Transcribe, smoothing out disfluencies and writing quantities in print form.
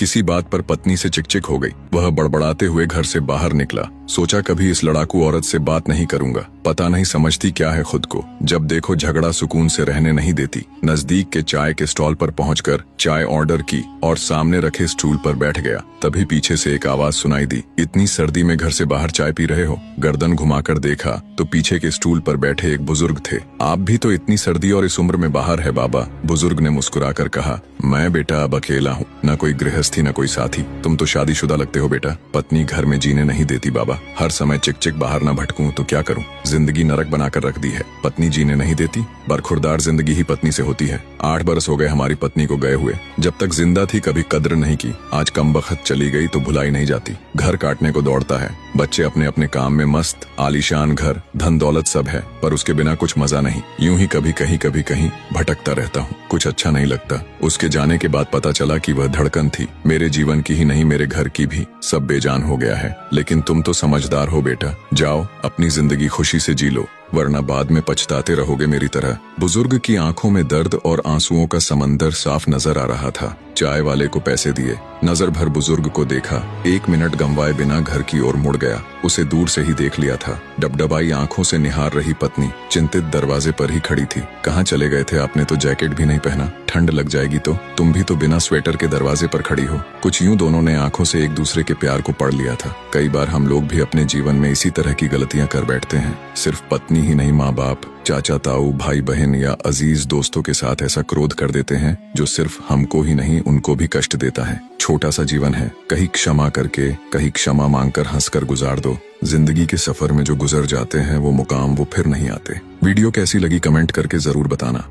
किसी बात पर पत्नी से चिकचिक हो गई। वह बड़बड़ाते हुए घर से बाहर निकला। सोचा कभी इस लड़ाकू औरत से बात नहीं करूंगा, पता नहीं समझती क्या है खुद को। जब देखो झगड़ा सुकून से रहने नहीं देती। नजदीक के चाय के स्टॉल पर पहुंचकर चाय ऑर्डर की और सामने रखे स्टूल पर बैठ गया। तभी पीछे से एक आवाज सुनाई दी, इतनी सर्दी में घर से बाहर चाय पी रहे हो? गर्दन घुमाकर देखा तो पीछे के स्टूल पर बैठे एक बुजुर्ग थे। आप भी तो इतनी सर्दी और इस उम्र में बाहर है बाबा, बुजुर्ग ने मुस्कुराकर कहा। मैं बेटा अब अकेला हूँ, न कोई गृहस्थी न कोई साथी। तुम तो शादीशुदा लगते हो बेटा। पत्नी घर में जीने नहीं देती बाबा, हर समय चिक बाहर न भटकूं तो क्या करूं? जिंदगी नरक बनाकर रख दी है। पत्नी जीने नहीं देती, बरखुरदार जिंदगी ही पत्नी से होती है। 8 बरस हो गए हमारी पत्नी को गए हुए। जब तक जिंदा थी कभी कद्र नहीं की, आज कमबख्त चली गई तो भुलाई नहीं जाती। घर काटने को दौड़ता है। बच्चे अपने अपने काम में मस्त, आलीशान घर, धन दौलत सब है, पर उसके बिना कुछ मजा नहीं। यूं ही कभी कहीं भटकता रहता हूँ, कुछ अच्छा नहीं लगता। उसके जाने के बाद पता चला कि वह धड़कन थी, मेरे जीवन की ही नहीं मेरे घर की भी। सब बेजान हो गया है। लेकिन तुम तो समझदार हो बेटा, जाओ अपनी जिंदगी खुशी से जी लो, वरना बाद में पछताते रहोगे मेरी तरह। बुजुर्ग की आंखों में दर्द और आंसुओं का समंदर साफ नजर आ रहा था। चाय वाले को पैसे दिए, नजर भर बुजुर्ग को देखा। 1 मिनट गंवाए बिना घर की ओर मुड़ गया। उसे दूर से ही देख लिया था। डबडबाई आंखों से निहार रही पत्नी चिंतित दरवाजे पर ही खड़ी थी। कहाँ चले गए थे? आपने तो जैकेट भी नहीं पहना, ठंड लग जाएगी तो। तुम भी तो बिना स्वेटर के दरवाजे पर खड़ी हो। कुछ यूं दोनों ने आंखों से एक दूसरे के प्यार को पढ़ लिया था। कई बार हम लोग भी अपने जीवन में इसी तरह की गलतियां कर बैठते हैं। सिर्फ पत्नी ही नहीं, माँ बाप, चाचा ताऊ, भाई बहन या अजीज दोस्तों के साथ ऐसा क्रोध कर देते हैं जो सिर्फ हमको ही नहीं उनको भी कष्ट देता है। छोटा सा जीवन है, कहीं क्षमा करके कहीं क्षमा मांगकर हंसकर गुजार दो। जिंदगी के सफर में जो गुजर जाते हैं वो मुकाम वो फिर नहीं आते। वीडियो कैसी लगी कमेंट करके जरूर बताना।